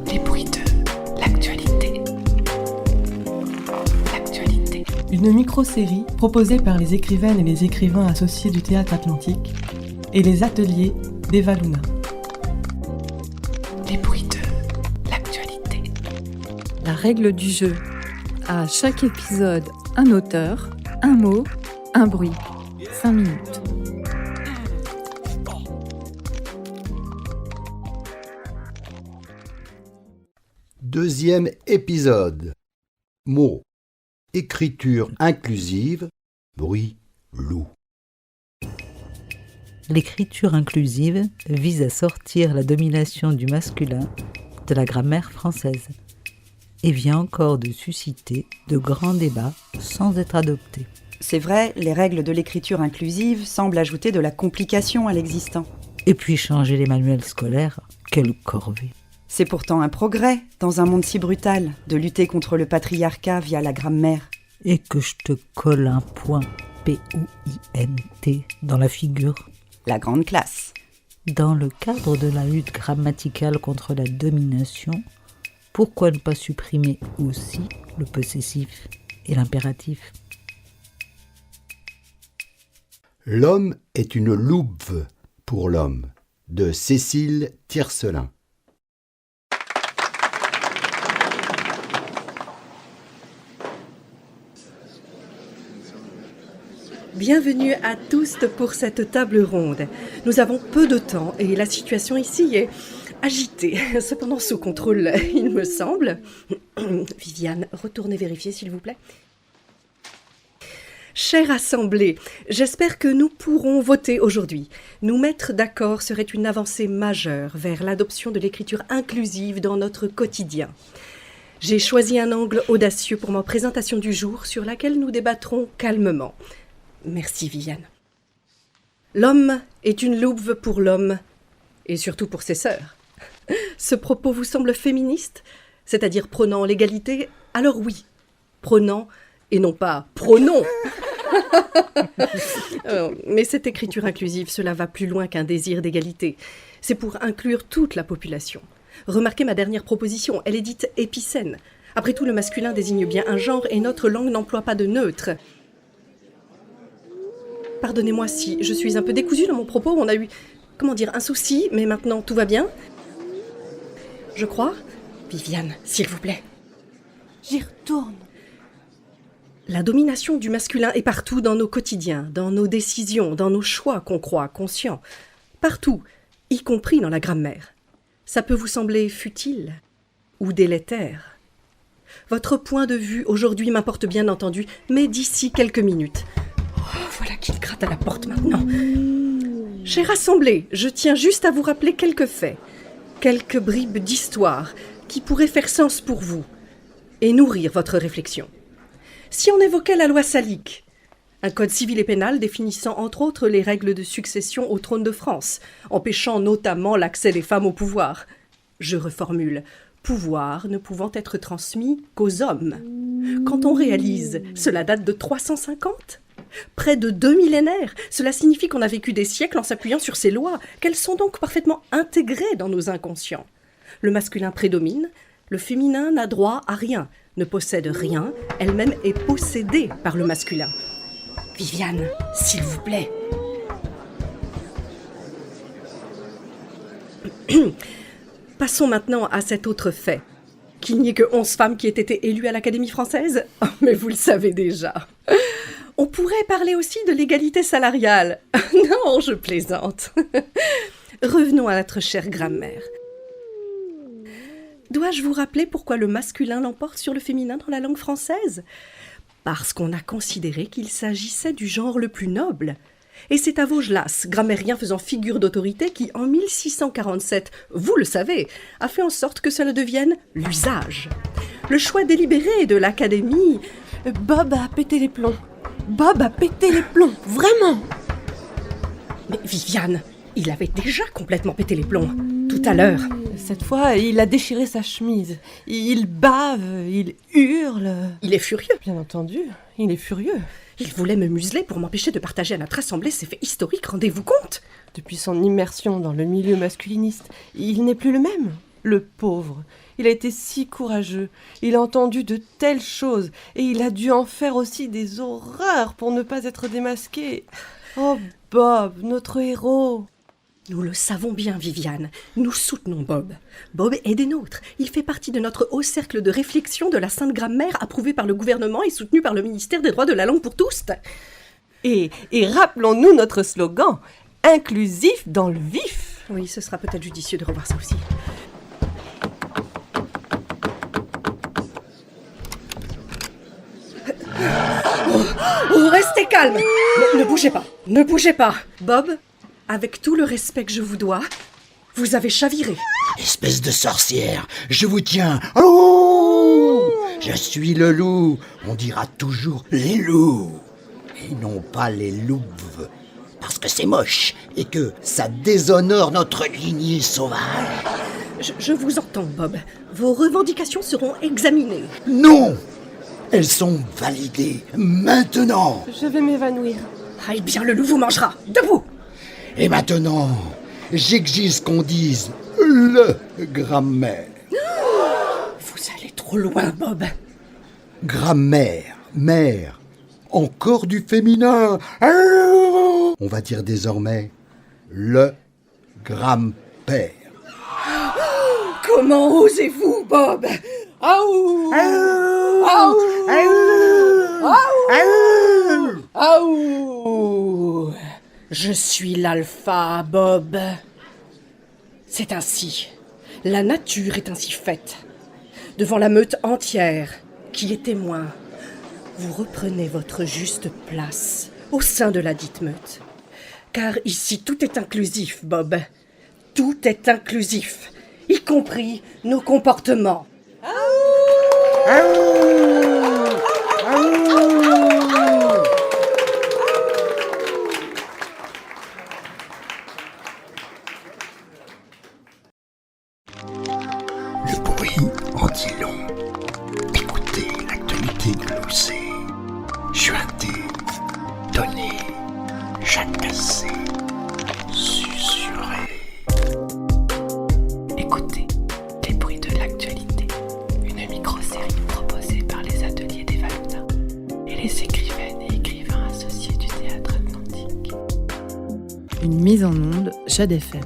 Les bruits de l'actualité. Une micro-série proposée par les écrivaines et les écrivains associés du Théâtre Atlantique et les ateliers d'Eva Luna. Les bruits de l'actualité. La règle du jeu. À chaque épisode, un auteur, un mot, un bruit. 5 minutes. Deuxième épisode. Mots. Écriture inclusive. Bruit loup. L'écriture inclusive vise à sortir la domination du masculin de la grammaire française et vient encore de susciter de grands débats sans être adoptée. C'est vrai, les règles de l'écriture inclusive semblent ajouter de la complication à l'existant. Et puis changer les manuels scolaires, quelle corvée! C'est pourtant un progrès, dans un monde si brutal, de lutter contre le patriarcat via la grammaire. Et que je te colle un point P-O-I-N-T dans la figure. La grande classe. Dans le cadre de la lutte grammaticale contre la domination, pourquoi ne pas supprimer aussi le possessif et l'impératif ? L'homme est une louve pour l'homme, de Cécile Tiercelin. Bienvenue à tous pour cette table ronde. Nous avons peu de temps et la situation ici est agitée, cependant sous contrôle, il me semble. Viviane, retournez vérifier s'il vous plaît. Chère Assemblée, j'espère que nous pourrons voter aujourd'hui. Nous mettre d'accord serait une avancée majeure vers l'adoption de l'écriture inclusive dans notre quotidien. J'ai choisi un angle audacieux pour ma présentation du jour sur laquelle nous débattrons calmement. Merci Viviane. L'homme est une louve pour l'homme, et surtout pour ses sœurs. Ce propos vous semble féministe, c'est-à-dire prônant l'égalité? Alors oui, prônant et non pas prônons. Mais cette écriture inclusive, cela va plus loin qu'un désir d'égalité. C'est pour inclure toute la population. Remarquez ma dernière proposition, elle est dite épicène. Après tout, le masculin désigne bien un genre et notre langue n'emploie pas de neutre. Pardonnez-moi si je suis un peu décousue dans mon propos, on a eu, un souci, mais maintenant tout va bien. Je crois. Viviane, s'il vous plaît. J'y retourne. La domination du masculin est partout dans nos quotidiens, dans nos décisions, dans nos choix qu'on croit conscients. Partout, y compris dans la grammaire. Ça peut vous sembler futile ou délétère. Votre point de vue aujourd'hui m'importe bien entendu, mais d'ici quelques minutes. Voilà qu'il gratte à la porte maintenant. Chère Assemblée, je tiens juste à vous rappeler quelques faits, quelques bribes d'histoire qui pourraient faire sens pour vous et nourrir votre réflexion. Si on évoquait la loi salique, un code civil et pénal définissant entre autres les règles de succession au trône de France, empêchant notamment l'accès des femmes au pouvoir. Je reformule, pouvoir ne pouvant être transmis qu'aux hommes. Quand on réalise, cela date de 350 ? Près de 2 millénaires, cela signifie qu'on a vécu des siècles en s'appuyant sur ces lois, qu'elles sont donc parfaitement intégrées dans nos inconscients. Le masculin prédomine, le féminin n'a droit à rien, ne possède rien, elle-même est possédée par le masculin. Viviane, s'il vous plaît. Passons maintenant à cet autre fait. Qu'il n'y ait que 11 femmes qui aient été élues à l'Académie française ? Mais vous le savez déjà. On pourrait parler aussi de l'égalité salariale. Non, je plaisante. Revenons à notre chère grammaire. Dois-je vous rappeler pourquoi le masculin l'emporte sur le féminin dans la langue française ? Parce qu'on a considéré qu'il s'agissait du genre le plus noble. Et c'est à Vaugelas, grammairien faisant figure d'autorité, qui, en 1647, vous le savez, a fait en sorte que cela devienne l'usage. Le choix délibéré de l'Académie... Bob a pété les plombs. Bob a pété les plombs, vraiment. Mais Viviane, il avait déjà complètement pété les plombs. tout à l'heure. Cette fois, il a déchiré sa chemise. Il bave, il hurle. Il est furieux. Bien entendu, il est furieux. Il voulait me museler pour m'empêcher de partager à notre assemblée ces faits historiques, rendez-vous compte? Depuis son immersion dans le milieu masculiniste, il n'est plus le même. Le pauvre, il a été si courageux, il a entendu de telles choses, et il a dû en faire aussi des horreurs pour ne pas être démasqué. Oh Bob, notre héros. Nous le savons bien, Viviane. Nous soutenons Bob. Bob est des nôtres. Il fait partie de notre haut cercle de réflexion de la Sainte Grammaire, approuvé par le gouvernement et soutenu par le ministère des Droits de la Langue pour tous. Et rappelons-nous notre slogan, inclusif dans le vif. Oui, ce sera peut-être judicieux de revoir ça aussi. Oh, restez calme. Ne bougez pas, ne bougez pas. Bob, avec tout le respect que je vous dois, vous avez chaviré. Espèce de sorcière, je vous tiens. Oh, je suis le loup. On dira toujours les loups. Et non pas les louves. Parce que c'est moche et que ça déshonore notre lignée sauvage. Je vous entends, Bob. Vos revendications seront examinées. Non! Elles sont validées maintenant. Je vais m'évanouir. Ah, eh bien, le loup vous mangera. Debout! Et maintenant, j'exige qu'on dise le grammaire. Vous allez trop loin, Bob. Grammaire, mère, encore du féminin. On va dire désormais le grand-père. Comment osez-vous, Bob? Aouh! Aouh! Aouh! Aouh! Je suis l'alpha, Bob. C'est ainsi. La nature est ainsi faite. Devant la meute entière, qui est témoin, vous reprenez votre juste place au sein de la dite meute. Car ici, tout est inclusif, Bob. Tout est inclusif, y compris nos comportements. Le bruit en dit long. Écoutez l'actualité de l'OC. Chuinter, donner, jacasser, susurrer. Écoutez les bruits de l'actualité, une micro-série proposée par les ateliers des Valuna et les écrivaines et écrivains associés du Théâtre Atlantique. Une mise en onde Jade FM.